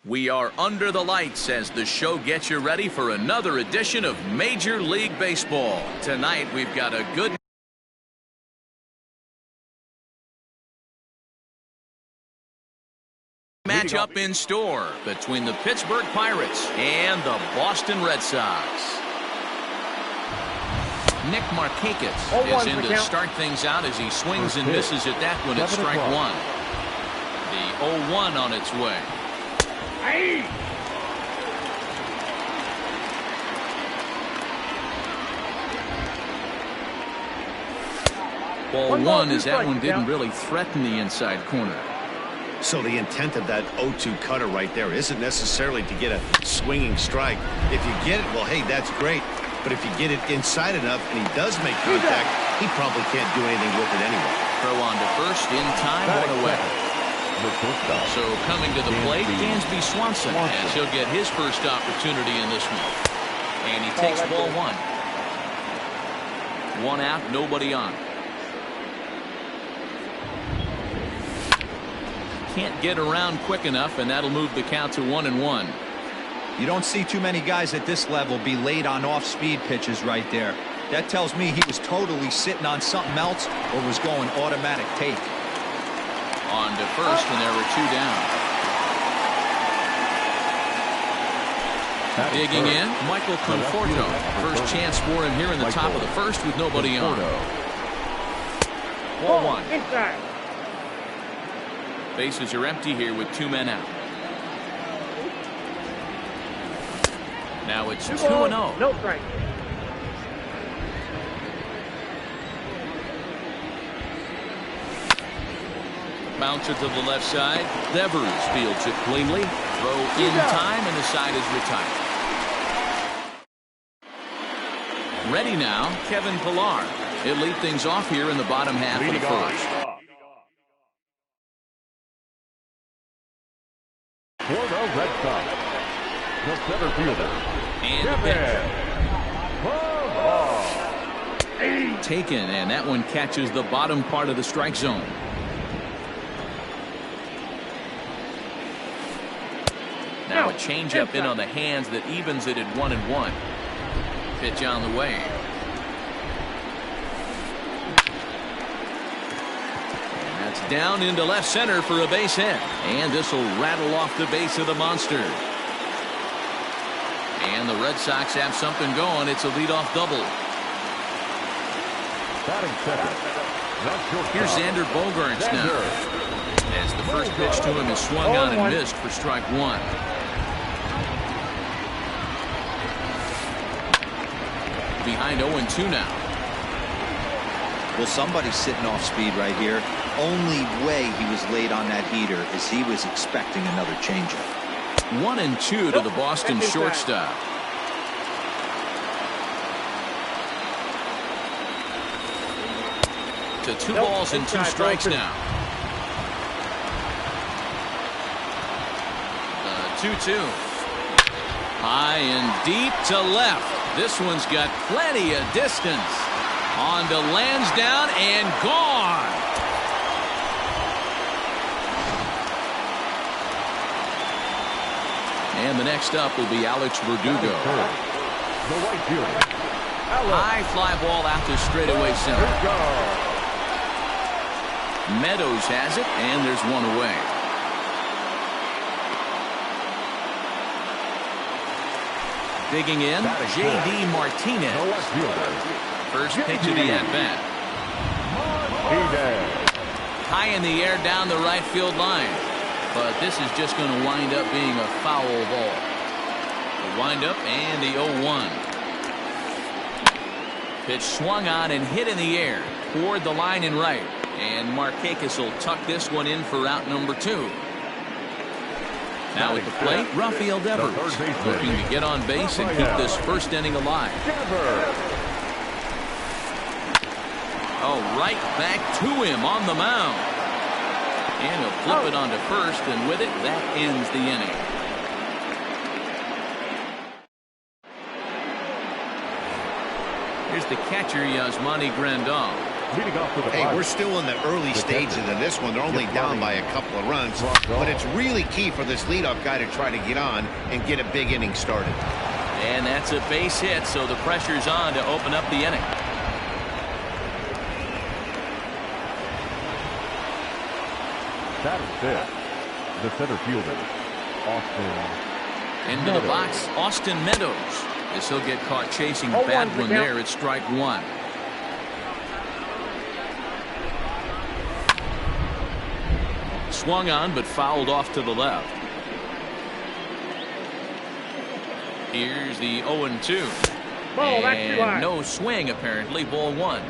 We are under the lights as the show gets you ready for another edition of Major League Baseball. Tonight we've got a good matchup in store between the Pittsburgh Pirates and the Boston Red Sox. Nick Markakis is in to start things out as he swings and misses at that one at strike one. The 0-1 on its way. Ball one as that one didn't really threaten the inside corner. So the intent of that 0-2 cutter right there isn't necessarily to get a swinging strike. If you get it, well, hey, that's great. But if you get it inside enough and he does make contact, he probably can't do anything with it anyway. Throw on to first in time, one away. So coming to the plate, Dansby Swanson, as he'll get his first opportunity in this one. And he takes ball one. One out, nobody on. Can't get around quick enough, and that'll move the count to 1-1. You don't see too many guys at this level be late on off-speed pitches right there. That tells me he was totally sitting on something else or was going automatic take. On to first, and there were two down. Digging in, Michael Conforto. First chance for him here in the top of the first with nobody on. Ball one. Bases are empty here with two men out. Now it's 2-0. No strike. Bouncer to the left side. Devers fields it cleanly. Throw in time, and the side is retired. Ready now, Kevin Pillar. He'll lead things off here in the bottom half of the first. For the Red Sox, the center fielder, and taken, and that one catches the bottom part of the strike zone. Now a changeup in on the hands that evens it at 1-1. Pitch on the way. And that's down into left center for a base hit. And this will rattle off the base of the monster. And the Red Sox have something going. It's a leadoff double. Here's Xander Bogaerts now. As the first pitch to him is swung on and missed for strike one. Behind 0-2 now. Well, somebody's sitting off speed right here. Only way he was late on that heater is he was expecting another changeup. 1-2 to the Boston shortstop. To 2 balls and 2 strikes now. The 2-2. High and deep to left. This one's got plenty of distance. On to Lansdowne and gone. And the next up will be Alex Verdugo. High fly ball out to straightaway center. Meadows has it, and there's one away. Digging in, J.D. Martinez. First pitch of the at-bat. High in the air down the right field line. But this is just going to wind up being a foul ball. The wind-up and the 0-1. Pitch swung on and hit in the air toward the line and right. And Markakis will tuck this one in for out number 2. Now at the plate, Rafael Devers looking to get on base and keep this first inning alive. Oh, right back to him on the mound. And he'll flip it onto first, and with it, that ends the inning. Here's the catcher, Yasmani Grandal. Leading off with the Hey, we're still in the early stages of this one. They're only down by a couple of runs, but it's really key for this leadoff guy to try to get on and get a big inning started. And that's a base hit, so the pressure's on to open up the inning. Batting fifth, the center fielder, Austin. Into the box, Austin Meadows. As he'll get caught chasing a bad one there at strike one. Swung on, but fouled off to the left. Here's the 0-2. And no swing, apparently. Ball one.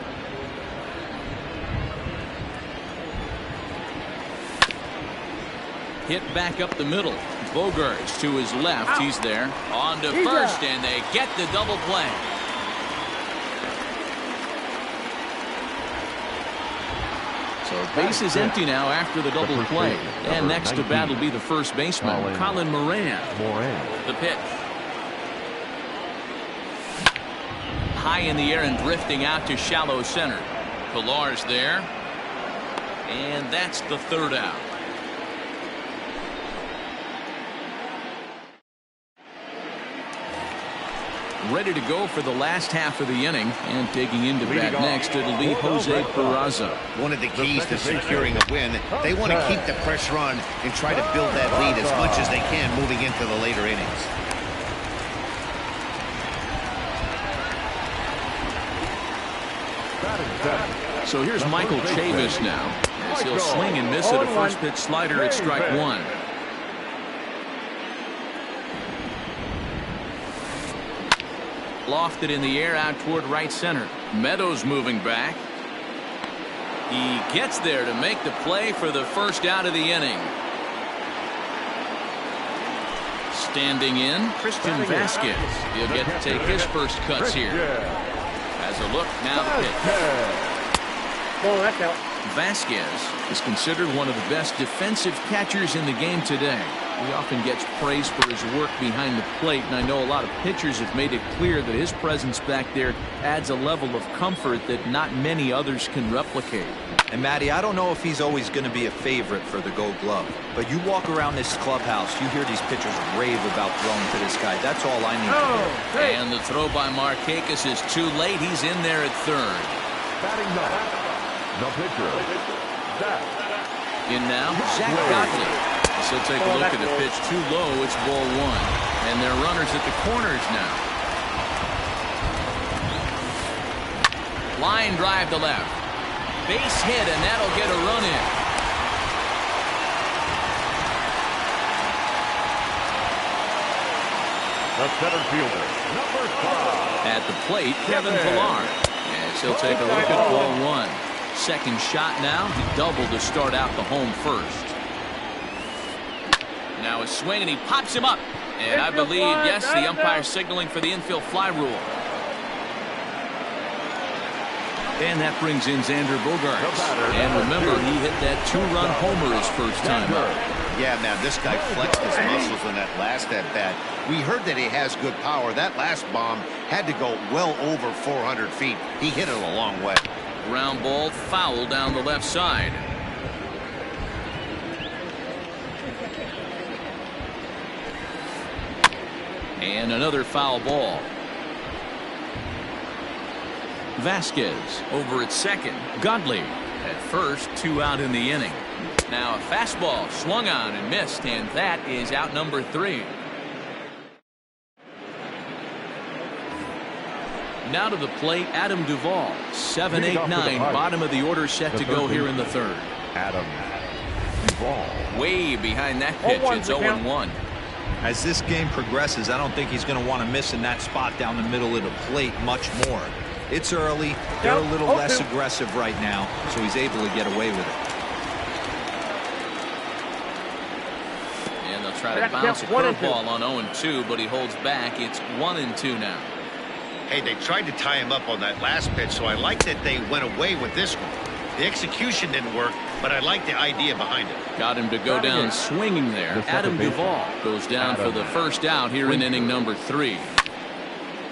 Hit back up the middle. Bogarts to his left. He's there. On to first, and they get the double play. So base is empty now after the double play. And next to bat will be the first baseman, Colin Moran. The pitch. High in the air and drifting out to shallow center. Pillar's there. And that's the third out. Ready to go for the last half of the inning, and taking into bat next, it'll be Jose Peraza. One of the keys to securing a win, they want to keep the pressure on and try to build that lead as much as they can moving into the later innings. So here's Michael Chavis now, as he'll swing and miss at a first pitch slider at strike one. Lofted in the air out toward right center. Meadows moving back. He gets there to make the play for the first out of the inning. Standing in, Christian Vasquez. He'll get to take his first cuts here. As a look, now the pitch. Vasquez is considered one of the best defensive catchers in the game today. He often gets praised for his work behind the plate, and I know a lot of pitchers have made it clear that his presence back there adds a level of comfort that not many others can replicate. And Matty, I don't know if he's always going to be a favorite for the Gold Glove, but you walk around this clubhouse, you hear these pitchers rave about throwing to this guy. That's all I need to hear. And the throw by Markakis is too late. He's in there at third. Batting ninth, the pitcher, Zach. In now, Zach Godley. So take a look at the pitch. Too low. It's ball one. And they're runners at the corners now. Line drive to left. Base hit, and that'll get a run in. The center fielder, number 5. At the plate, Kevin Pillar. Yes, he'll take a look at ball one. Second shot now. He doubled to start out the home first. Now a swing, and he pops him up. And I believe, yes, the umpire signaling for the infield fly rule. And that brings in Xander Bogaerts. And remember, he hit that two-run homer his first time up. Yeah, man, this guy flexed his muscles in that last at-bat. We heard that he has good power. That last bomb had to go well over 400 feet. He hit it a long way. Ground ball, foul down the left side. And another foul ball. Vasquez over at second. Godley at first, 2 out in the inning. Now a fastball swung on and missed, and that is out number 3. Now to the plate, Adam Duvall. 7, 8, 9, bottom of the order set to go here in the third. Adam Duvall. Way behind that pitch. It's 0-1. As this game progresses, I don't think he's going to want to miss in that spot down the middle of the plate much more. It's early. They're a little less aggressive right now, so he's able to get away with it. And they'll try to bounce a curveball on 0-2, but he holds back. It's 1-2 now. Hey, they tried to tie him up on that last pitch, so I like that they went away with this one. The execution didn't work, but I like the idea behind it. Got him to go down swinging there. Adam Duvall goes down for the first out here in inning number 3.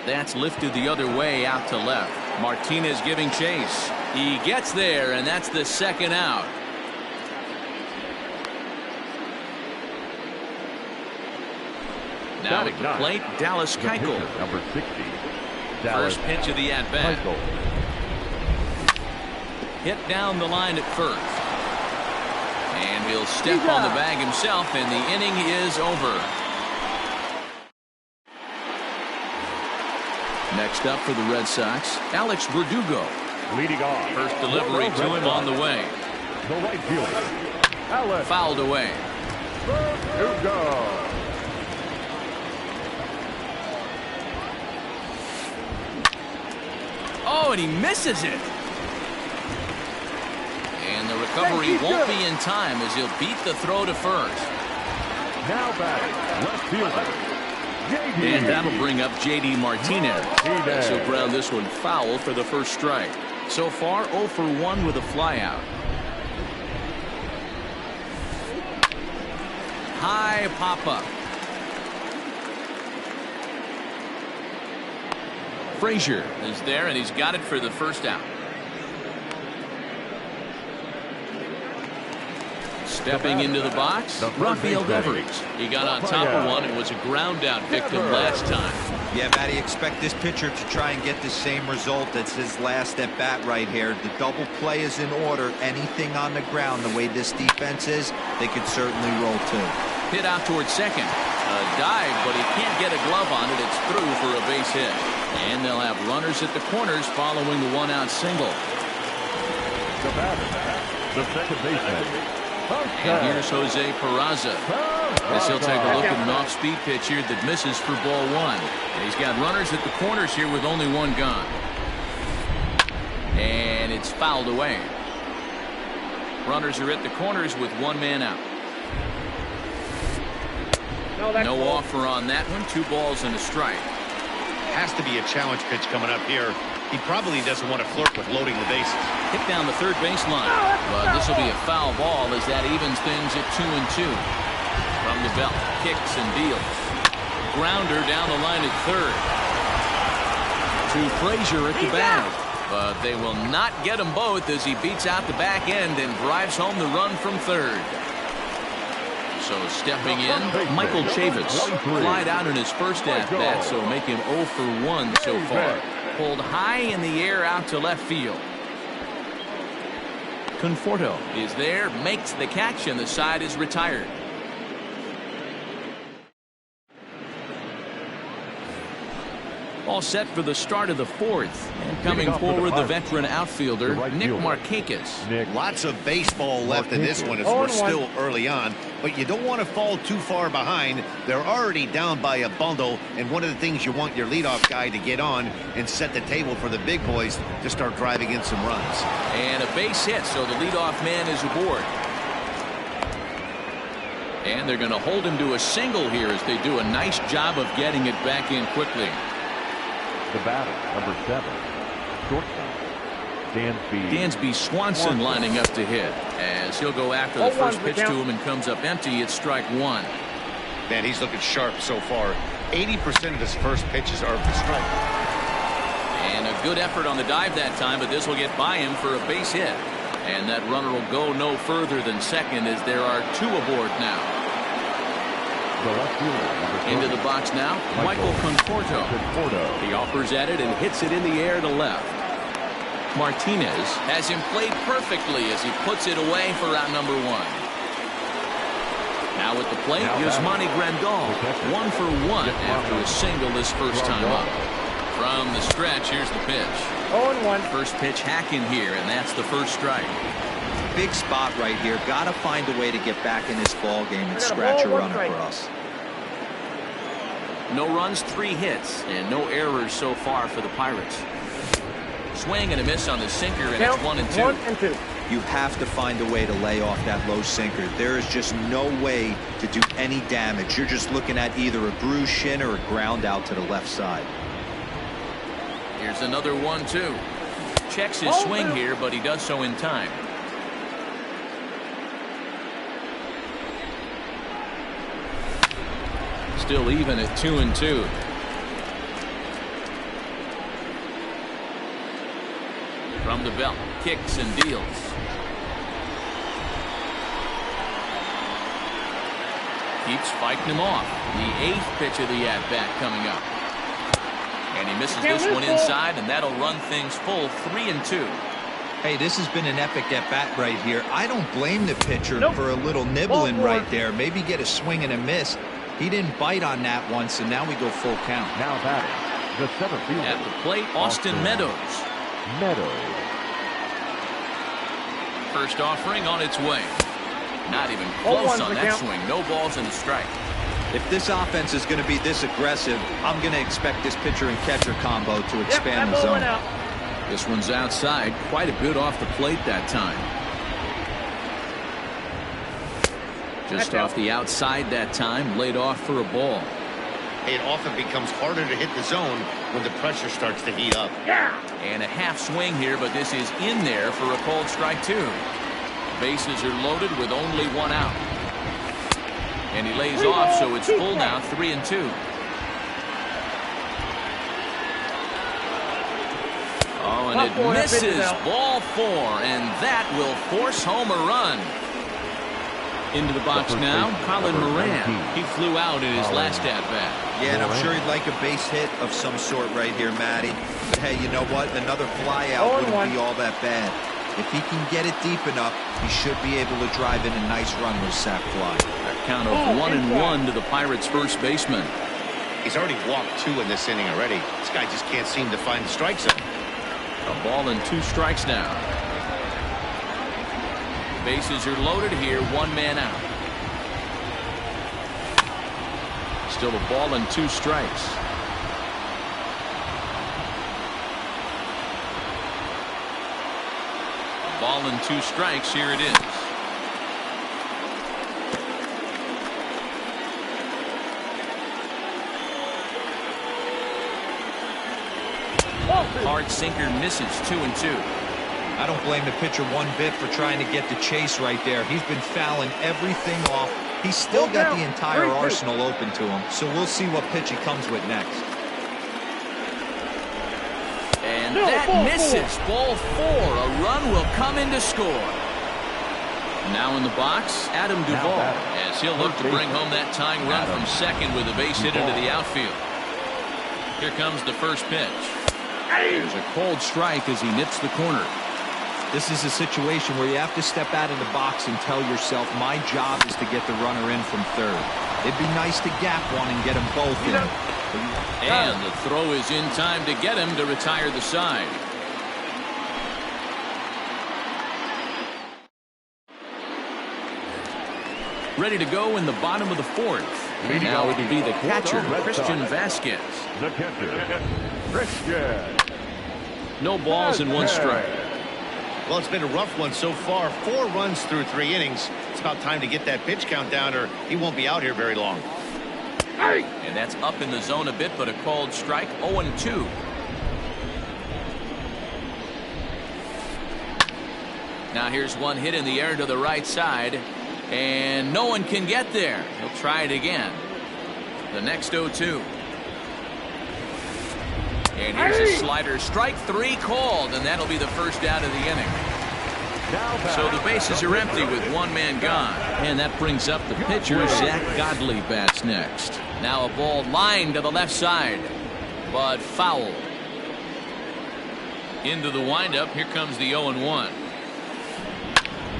That's lifted the other way out to left. Martinez giving chase. He gets there, and that's the second out. Now at the plate, Dallas Keuchel. Number 60. First pitch of the at-bat. Hit down the line at first. And he'll step on the bag himself, and the inning is over. Next up for the Red Sox, Alex Verdugo. Leading off. First delivery to him on the way. The right fielder, Alex Fouled away. Verdugo. Oh, and he misses it. And the recovery won't be in time as he'll beat the throw to first. Now batting, left fielder, J.D. And that'll bring up J.D. Martinez. He'll ground this one foul for the first strike. So far, 0 for 1 with a flyout. High pop-up. Frazier is there, and he's got it for the first out. Stepping into the box, Rafael Devers. He got on top of one and was a ground out victim last time. Yeah, Matty, expect this pitcher to try and get the same result. That's his last at bat right here. The double play is in order. Anything on the ground, the way this defense is, they could certainly roll too. Hit out towards second. A dive, but he can't get a glove on it. It's through for a base hit. And they'll have runners at the corners following the one-out single. The batter, the second baseman. And here's Jose Peraza, as he'll take a look at an off-speed pitch here that misses for ball one. And he's got runners at the corners here with only one gone. And it's fouled away. Runners are at the corners with one man out. No offer on that one. 2 balls and a strike. Has to be a challenge pitch coming up here. He probably doesn't want to flirt with loading the bases. Hit down the third baseline. But this will be a foul ball as that evens things at 2-2. From the belt, kicks and deals. Grounder down the line at third. To Frazier at the bag. But they will not get them both as he beats out the back end and drives home the run from third. So stepping in, Michael Chavis. Flied out in his first at-bat, so make him 0 for 1 so far. Pulled high in the air out to left field. Conforto is there, makes the catch, and the side is retired. All set for the start of the fourth. And coming forward, the veteran outfielder, Nick Markakis. Lots of baseball left in this one as we're still early on, but you don't want to fall too far behind. They're already down by a bundle, and one of the things you want your leadoff guy to get on and set the table for the big boys to start driving in some runs. And a base hit, so the leadoff man is aboard. And they're going to hold him to a single here as they do a nice job of getting it back in quickly. The batter, number 7, shortstop, Dansby Swanson lining up to hit as he'll go after the first pitch to him and comes up empty. It's strike one. Man, he's looking sharp so far. 80% of his first pitches are for strike. And a good effort on the dive that time, but this will get by him for a base hit. And that runner will go no further than second as there are 2 aboard now. Into the box now, Michael Conforto. He offers at it and hits it in the air to left. Martinez has him played perfectly as he puts it away for out number 1. Now at the plate, Yasmani Grandal, 1 for 1 after a single this first time up. From the stretch, here's the pitch. 0-1. First pitch hacking here, and that's the first strike. Big spot right here. Got to find a way to get back in this ball game and scratch a runner for us. No runs, 3 hits, and no errors so far for the Pirates. Swing and a miss on the sinker, and it's 1-2. You have to find a way to lay off that low sinker. There is just no way to do any damage. You're just looking at either a bruised shin or a ground out to the left side. Here's another 1-2. Checks his swing here, but he does so in time. Still even at 2-2. From the belt, kicks and deals. Keeps fighting him off. The 8th pitch of the at-bat coming up. And he misses this one inside, and that'll run things full 3-2. Hey, this has been an epic at-bat right here. I don't blame the pitcher for a little nibbling right there. Maybe get a swing and a miss. He didn't bite on that one, so now we go full count. Now batting, the center fielder. At the plate, Austin Meadows. First offering on its way. Not even close on that swing. No balls and a strike. If this offense is going to be this aggressive, I'm going to expect this pitcher and catcher combo to expand the zone. This one's outside, quite a bit off the plate that time. Just off the outside that time, laid off for a ball. It often becomes harder to hit the zone when the pressure starts to heat up. And a half swing here, but this is in there for a called strike 2. Bases are loaded with only 1 out. And he lays off, so it's full now, 3-2. Oh, and it misses. Ball 4, and that will force home a run. Into the box now, Colin Moran. He flew out in his last at-bat. Yeah, and I'm sure he'd like a base hit of some sort right here, Matty. But hey, you know what? Another fly out wouldn't be all that bad. If he can get it deep enough, he should be able to drive in a nice run with sac fly. A count of 1-1 to the Pirates' first baseman. He's already walked 2 in this inning already. This guy just can't seem to find the strike zone. A ball and 2 strikes now. Bases are loaded here, 1 man out. Still a ball and 2 strikes. Ball and 2 strikes. Here it is. Hard sinker misses. 2-2. I don't blame the pitcher one bit for trying to get the chase right there. He's been fouling everything off. He's still got the entire arsenal open to him, so we'll see what pitch he comes with next. And that misses. Ball 4. A run will come in to score. Now in the box, Adam Duvall, as he'll look to bring home that tying run from second with a base hit into the outfield. Here comes the first pitch. There's a cold strike as he nips the corner. This is a situation where you have to step out of the box and tell yourself, my job is to get the runner in from third. It'd be nice to gap one and get them both in. And the throw is in time to get him to retire the side. Ready to go in the bottom of the 4th. And now it'll be the catcher, Christian Vasquez. The catcher, Christian. No balls and 1 strike. Well, it's been a rough one so far. 4 runs through 3 innings. It's about time to get that pitch count down, or he won't be out here very long. And that's up in the zone a bit, but a called strike. 0-2. Now here's one hit in the air to the right side, and no one can get there. He'll try it again. The next 0-2. And here's a slider. Strike 3 called, and that'll be the first out of the inning. So the bases are empty with 1 man gone. And that brings up the pitcher. Zach Godley bats next. Now a ball lined to the left side, but foul. Into the windup. Here comes the 0-1.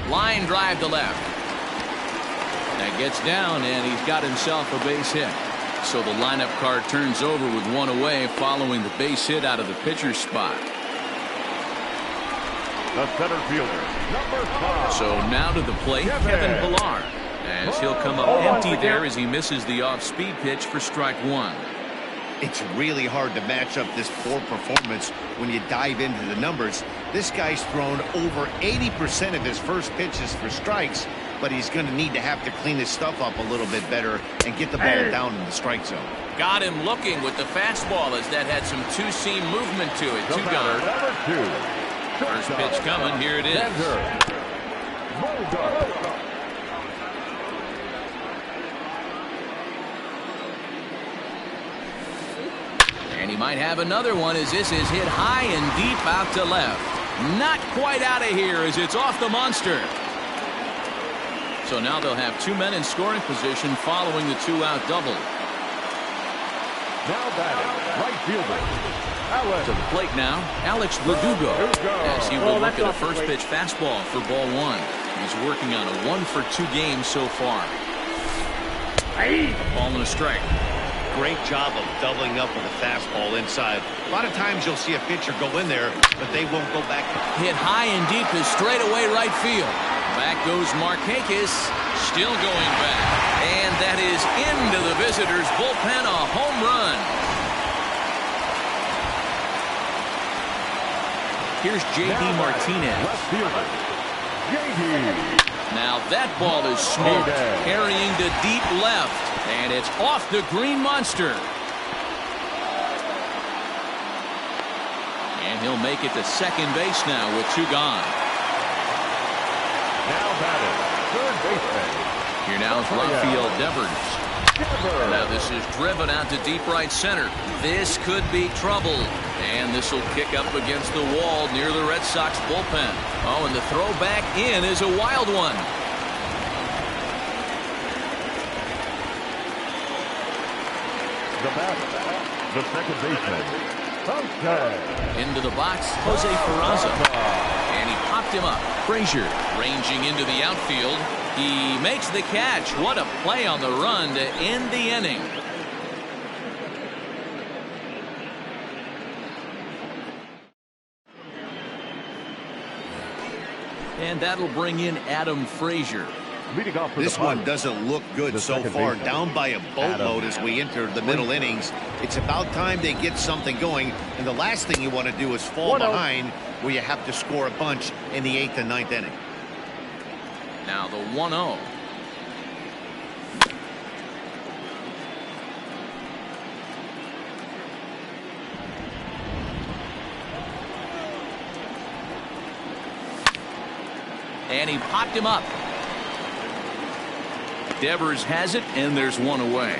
Line drive to left. That gets down, and he's got himself a base hit. So the lineup card turns over with 1 away following the base hit out of the pitcher's spot. The center fielder, number 5. So now to the plate, Kevin Pillar, as he'll come up empty there as he misses the off-speed pitch for strike 1. It's really hard to match up this poor performance when you dive into the numbers. This guy's thrown over 80% of his first pitches for strikes, but he's going to need to have to clean his stuff up a little bit better and get the ball down in the strike zone. Got him looking with the fastball as that had some two-seam movement to it. 2 gone. Number 2. First pitch coming. Here it is. And he might have another one as this is hit high and deep out to left. Not quite out of here as it's off the monster. So now they'll have 2 men in scoring position following the 2-out double. Now batting, right fielder. To the plate now, Alex Verdugo, as he will look at a first pitch fastball for ball 1. He's working on a 1-for-2 game so far. A ball and a strike. Great job of doubling up with a fastball inside. A lot of times you'll see a pitcher go in there, but they won't go back. Hit high and deep to straightaway right field. Back goes Markakis, still going back. And that is into the visitors' bullpen, a home run. Here's J.D. Martinez. Left fielder, J.D. Now that ball is smoked, carrying to deep left, and it's off the green monster. And he'll make it to second base now with 2 gone. Now batting, third baseman. Here now is Rafael Devers. Now this is driven out to deep right center. This could be trouble. And this will kick up against the wall near the Red Sox bullpen. Oh, and the throw back in is a wild one. The batter, the second baseman, Jose. Into the box, Jose Peraza. And he popped him up. Frazier ranging into the outfield. He makes the catch. What a play on the run to end the inning. And that'll bring in Adam Frazier. Leading off for This one doesn't look good so far. baseman, Down by a boatload as we enter the middle innings. It's about time they get something going. And the last thing you want to do is fall behind where you have to score a bunch in the 8th and 9th inning. Now the 1-0. And he popped him up. Devers has it, and there's 1 away.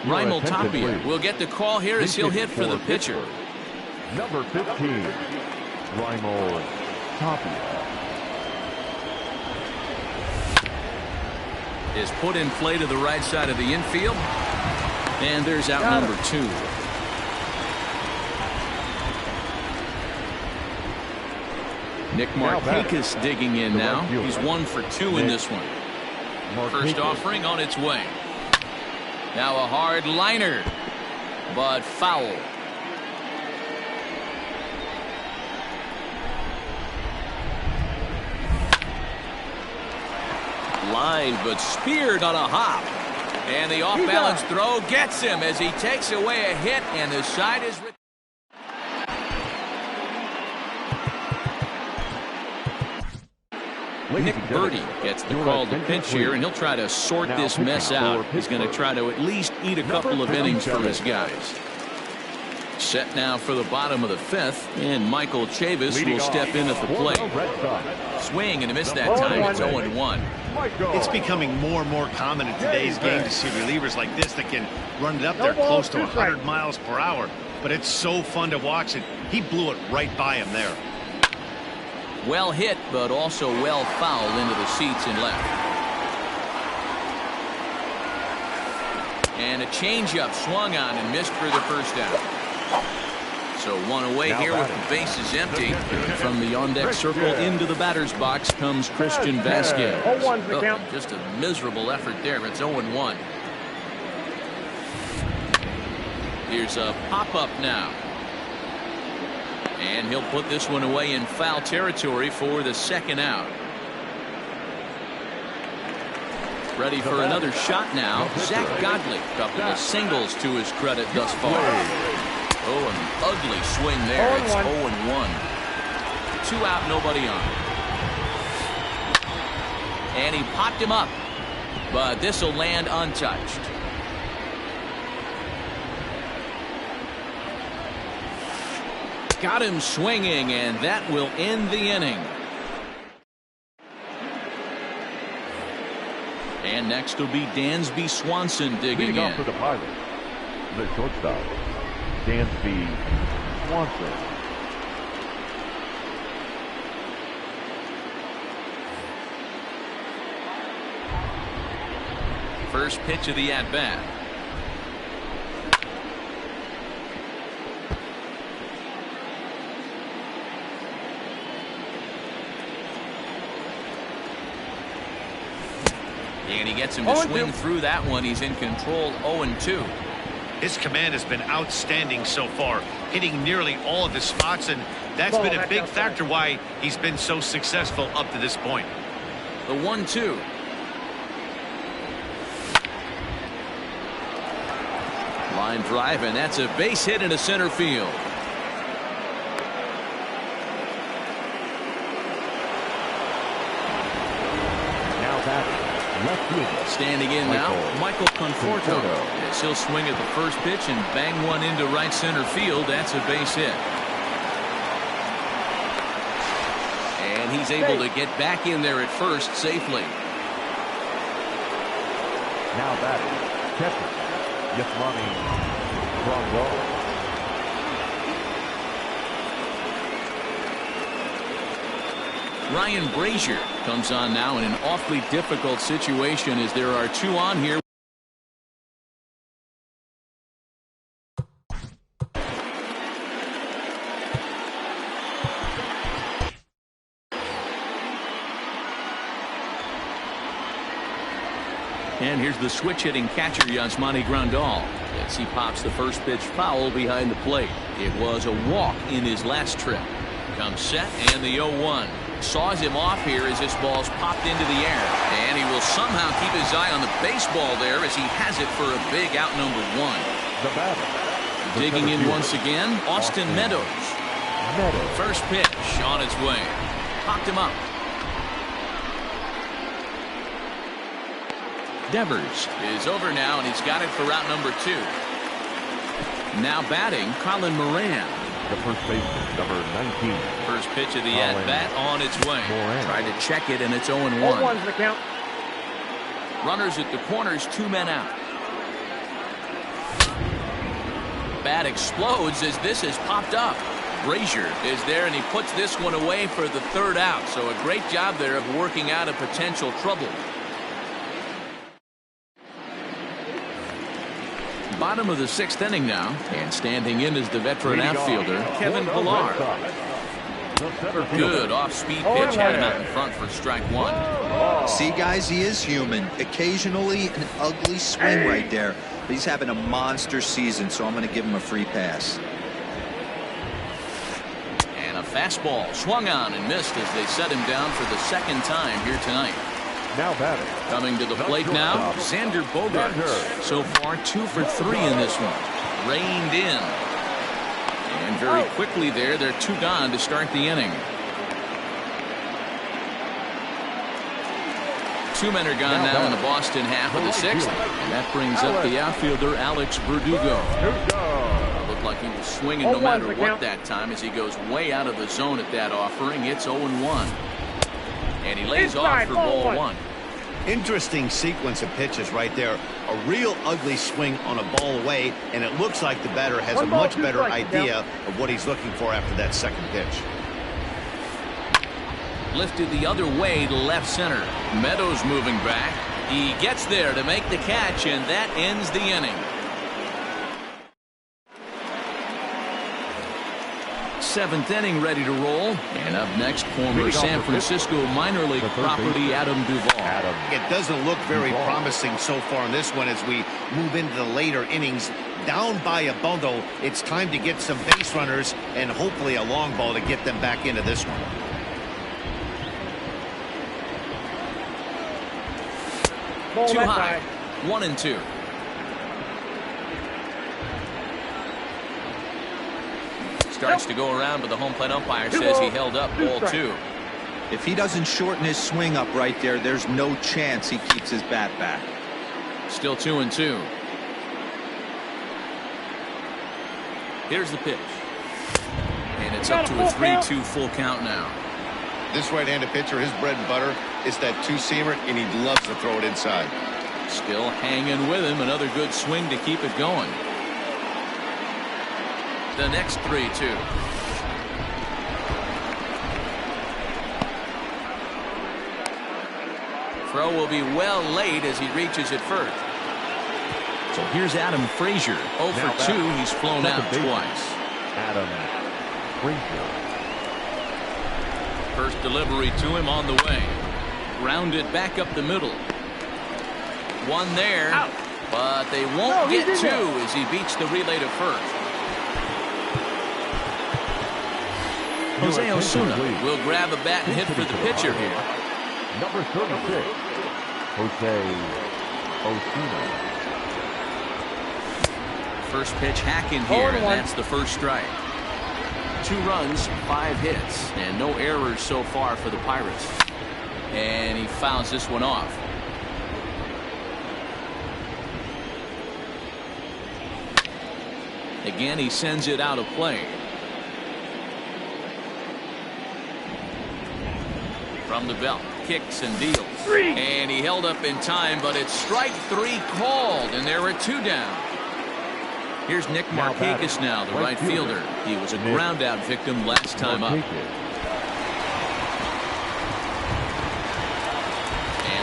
Raimel Tapia will get the call here as he'll hit for the pitcher. Number 15, Raimel Tapia. Is put in play to the right side of the infield. And there's out number 2. Nick Markakis digging in now. He's 1 for 2 in this one. First offering on its way. Now a hard liner, but foul. Line, but speared on a hop. And the off-balance throw gets him as he takes away a hit, and the side is... Nick Birdie gets the call to pitch here, and he'll try to sort this mess out. He's going to try to at least eat a couple of innings for his guys. Set now for the bottom of the 5th, and Michael Chavis will step in at the plate. Swing and a miss that time. It's 0-1. It's becoming more and more common in today's game to see relievers like this that can run it up there close to 100 miles per hour. But it's so fun to watch it. He blew it right by him there. Well hit, but also well fouled into the seats and left. And a changeup swung on and missed for the first out. So 1 away here with the bases empty. From the on-deck circle into the batter's box comes Christian Vasquez. Just a miserable effort there. It's 0-1. Here's a pop-up now. And he'll put this one away in foul territory for the second out. Ready for another shot now. Zach Godley. Couple of singles to his credit thus far. Oh, an ugly swing there. It's 0-1. 2 out, nobody on. And he popped him up. But this will land untouched. Got him swinging, and that will end the inning. And next will be Dansby Swanson digging Leading in. off for the Pirates, the shortstop, Dansby Swanson. First pitch of the at-bat. And he gets him to swing through that one. He's in control, 0-2. His command has been outstanding so far, hitting nearly all of his spots, and that's been a big factor why he's been so successful up to this point. The 1-2. Line drive, and that's a base hit into center field. Now batting, left fielder. Standing in now, Michael Conforto. Yes, he'll swing at the first pitch and bang one into right center field. That's a base hit. And he's able to get back in there at first safely. Now batting, catcher, Yasmani Grandal. Ryan Brazier comes on now in an awfully difficult situation as there are two on here. And here's the switch-hitting catcher, Yasmani Grandal, as he pops the first pitch foul behind the plate. It was a walk in his last trip. Comes set, and the 0-1. Saws him off here as this ball's popped into the air. And he will somehow keep his eye on the baseball there as he has it for a big out number 1. The batter. Digging in once again, Austin Meadows. First pitch on its way. Popped him up. Devers is over now, and he's got it for route number 2. Now batting, Colin Moran. The first baseman, number 19. First pitch of the at-bat on its way. Moran. Tried to check it, and it's 0-1. 0-1's the count. Runners at the corners, 2 men out. Bat explodes as this has popped up. Brazier is there, and he puts this one away for the 3rd out. So a great job there of working out a potential trouble. Bottom of the 6th inning now, and standing in is the veteran outfielder, Kevin Pillar. Good off-speed pitch, had him out in front for strike 1. See, guys, he is human. Occasionally an ugly swing right there, but he's having a monster season, so I'm going to give him a free pass. And a fastball swung on and missed as they set him down for the 2nd time here tonight. Now batting. Coming to the plate now, Xander Bogaerts. So far 2 for 3 in this one. Reined in. And very quickly there, they're 2 gone to start the inning. 2 men are gone now in the Boston half of the 6th. And that brings up the outfielder, Alex Verdugo. Looked like he was swinging no matter what that time as he goes way out of the zone at that offering. It's 0-1. And he lays off for ball 1. Interesting sequence of pitches right there. A real ugly swing on a ball away, and it looks like the batter has a much better idea of what he's looking for after that second pitch. Lifted the other way to left center. Meadows moving back. He gets there to make the catch, and that ends the inning. 7th inning ready to roll. And up next, former San Francisco minor league property, Adam Duvall. It doesn't look very promising so far in this one as we move into the later innings. Down by a bundle, it's time to get some base runners and hopefully a long ball to get them back into this one. Too high. 1-2. Starts to go around, but the home plate umpire says he held up ball 2. If he doesn't shorten his swing up right there, there's no chance he keeps his bat back. Still 2-2. Here's the pitch. And It's up to a 3-2 full count now. This right-handed pitcher, his bread and butter is that two-seamer, and he loves to throw it inside. Still hanging with him. Another good swing to keep it going. The next 3-2. Throw will be well late as he reaches it first. So here's Adam Frazier. 0 for 2. He's flown out twice. Adam Frazier. First delivery to him on the way. Grounded back up the middle. One there. Out. But they won't get two as he beats the relay to first. Jose Osuna will grab a bat and hit for the pitcher here. Number 36, Jose Osuna. First pitch hacking here, and that's the first strike. 2 runs, 5 hits, and no errors so far for the Pirates. And he fouls this one off. Again, he sends it out of play. From the belt, kicks and deals. And he held up in time, but it's strike 3 called, and there are 2 down. Here's Nick Markakis now, the right fielder. He was a ground-out victim last time up. And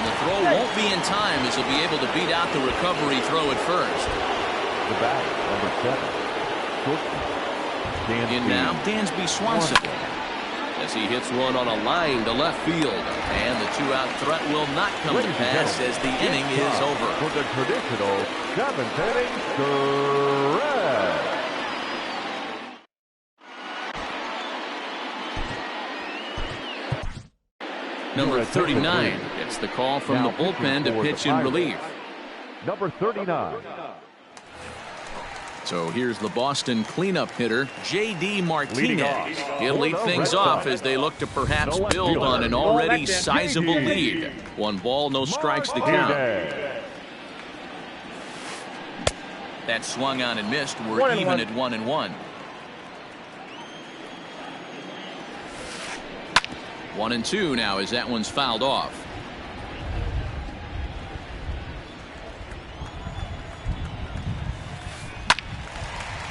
the throw won't be in time as he'll be able to beat out the recovery throw at first. The batter, number 7. In now, Dansby Swanson. As he hits one on a line to left field. And the 2-out threat will not come to pass as the inning is over. For the traditional 7th inning stretch. Number 39 gets the call from the bullpen to pitch in relief. Number 39. So here's the Boston cleanup hitter, J.D. Martinez. He'll lead things off as they look to perhaps build on an already sizable lead. 1 ball, no strikes to count. That swung on and missed. We're even at 1-1. 1-2 now as that one's fouled off.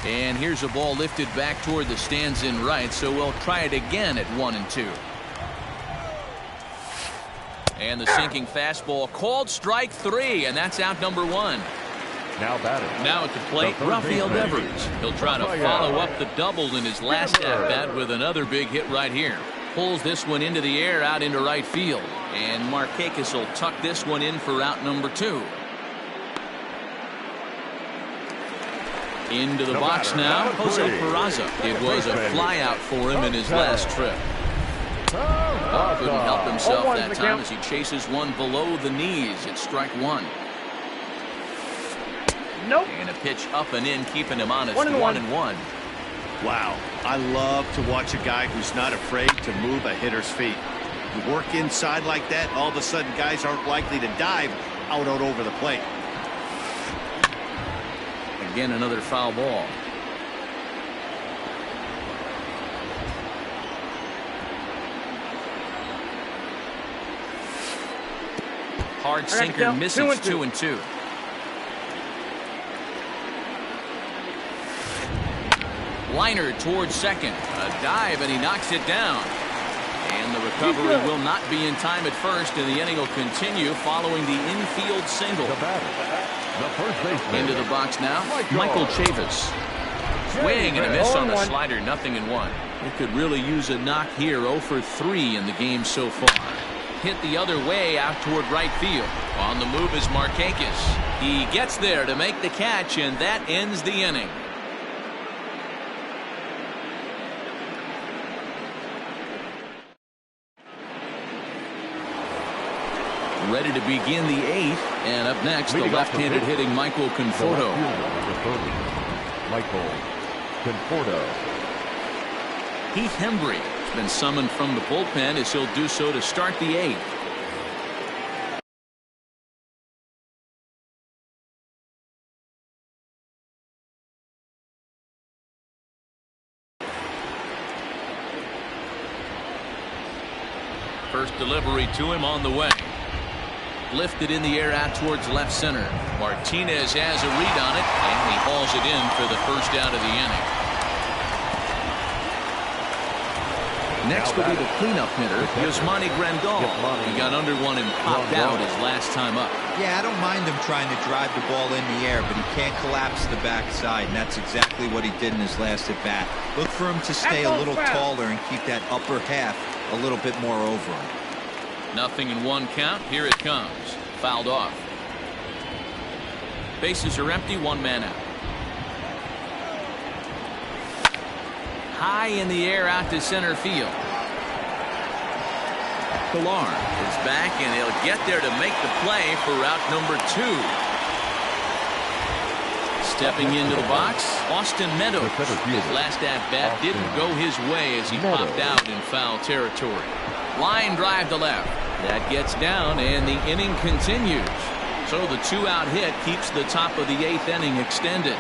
And here's a ball lifted back toward the stands in right, so we'll try it again at 1-2. And the sinking fastball called strike 3, and that's out number 1. Now batting. Now at the plate, Rafael Devers. He'll try to follow up the double in his last at-bat with another big hit right here. Pulls this one into the air out into right field. And Markakis will tuck this one in for out number 2. Into the box now, Jose Peraza. It was a flyout for him in his last trip. Couldn't help himself that time as he chases one below the knees. It's strike 1. Nope. And a pitch up and in, keeping him honest. 1-1. Wow, I love to watch a guy who's not afraid to move a hitter's feet. You work inside like that, all of a sudden guys aren't likely to dive out over the plate. Again, another foul ball. Hard sinker misses. 2-2. Liner towards second. A dive, and he knocks it down. And the recovery will not be in time at first, and the inning will continue following the infield single. The first baseman. Into the box now, Michael Chavis. Swing and a miss on the slider, 0-1. It could really use a knock here. 0 for 3 in the game so far. Hit the other way out toward right field. On the move is Markakis. He gets there to make the catch, and that ends the inning. Ready to begin the 8th, and up next, the left-handed hitting Michael Conforto. Michael Conforto. Heath Hembry has been summoned from the bullpen as he'll do so to start the 8th. First delivery to him on the way. Lifted in the air out towards left center. Martinez has a read on it, and he hauls it in for the first out of the inning. Next will be the cleanup hitter, Yasmani Grandal. He got under one and popped out his last time up. Yeah, I don't mind him trying to drive the ball in the air, but he can't collapse the backside, and that's exactly what he did in his last at-bat. Look for him to stay a little taller and keep that upper half a little bit more over him. Nothing in one count. Here it comes. Fouled off. Bases are empty. One man out. High in the air out to center field. Pilar is back, and he'll get there to make the play for route number 2. Stepping into the box, Austin Meadows. His last at-bat didn't go his way as he popped out in foul territory. Line drive to left. That gets down, and the inning continues. So the 2-out hit keeps the top of the 8th inning extended.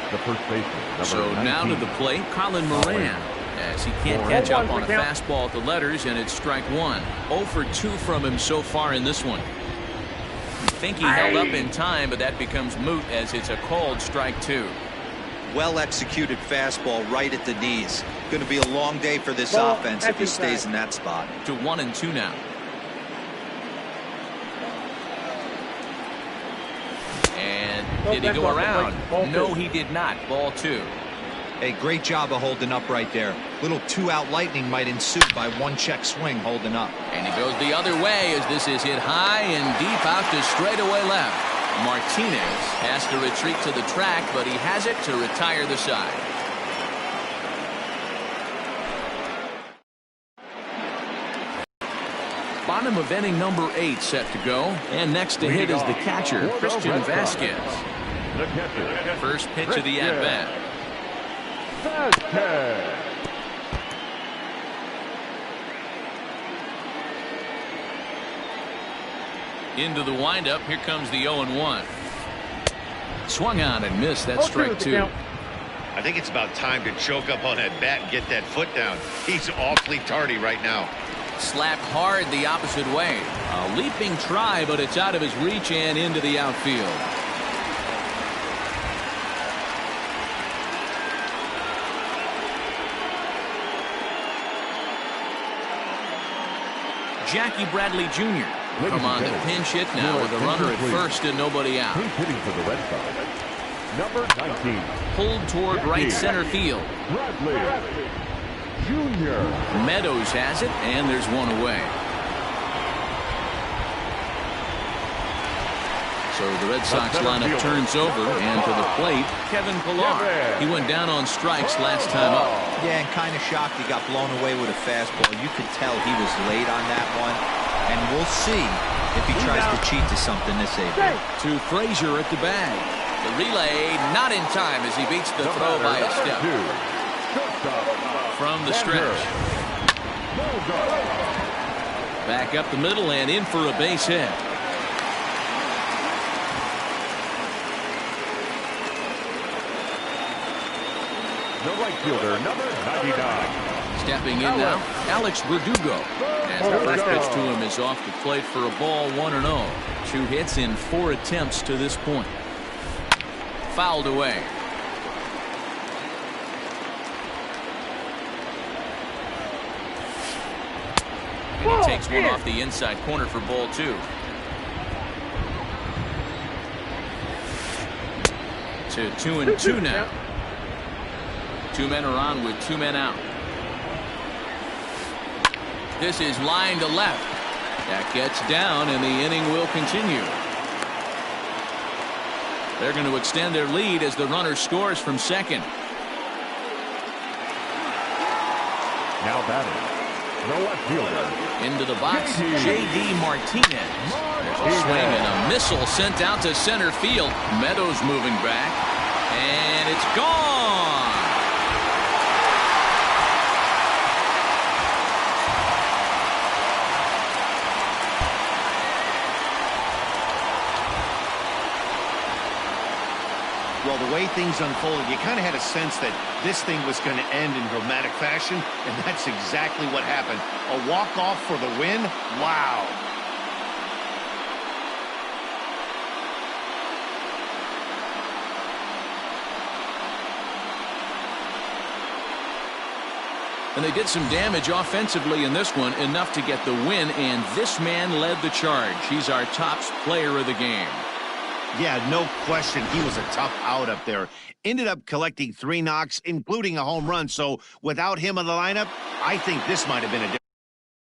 The first baseman. So now to the plate, Colin Moran, as he can't catch up on a fastball at the letters, and it's strike 1. 0 for 2 from him so far in this one. I think he held up in time, but that becomes moot as it's a called strike 2. Well executed fastball right at the knees. Going to be a long day for this offense if he stays in that spot. To 1-2 now. And did he go around? No, he did not. Ball 2. Hey, great job of holding up right there. Little 2-out lightning might ensue by one check swing holding up. And he goes the other way as this is hit high and deep out to straightaway left. Martinez has to retreat to the track, but he has it to retire the side. Bottom of inning number 8 set to go, and next to hit is the catcher, Christian Vasquez. First pitch of the at-bat. Into the windup. Here comes the 0-1. Swung on and missed. That's strike 2. I think it's about time to choke up on that bat and get that foot down. He's awfully tardy right now. Slapped hard the opposite way. A leaping try, but it's out of his reach and into the outfield. Jackie Bradley Jr. come on to pinch hit now with a runner at first and nobody out. Hitting for the Red Sox. Number 19. Pulled toward right center field. Bradley Jr. Meadows has it, and there's one away. So the Red Sox lineup turns over, and to the plate, Kevin Pilar. He went down on strikes last time up. Yeah, and kind of shocked he got blown away with a fastball. You could tell he was late on that one, and we'll see if he tries to cheat to something this evening. To Frazier at the bag. The relay not in time as he beats the throw by a step. From the stretch. Back up the middle and in for a base hit. The right fielder, number 99. Stepping in now, Alex Verdugo. As the first pitch to him is off the plate for a ball, 1-0. 2 hits in 4 attempts to this point. Fouled away. And he takes one off the inside corner for ball 2. To 2-2 now. 2 men are on with 2 men out. This is line to left. That gets down, and the inning will continue. They're going to extend their lead as the runner scores from second. Now batting, the left fielder. Into the box, J.D. Martinez. There's a swing and a missile sent out to center field. Meadows moving back, and it's gone. Well, Well, the way things unfolded, you kind of had a sense that this thing was going to end in dramatic fashion, and that's exactly what happened. A walk-off for the win? Wow. And they did some damage offensively in this one, enough to get the win, and this man led the charge. He's our top player of the game. Yeah, no question. He was a tough out up there. Ended up collecting 3 knocks, including a home run. So without him in the lineup, I think this might have been a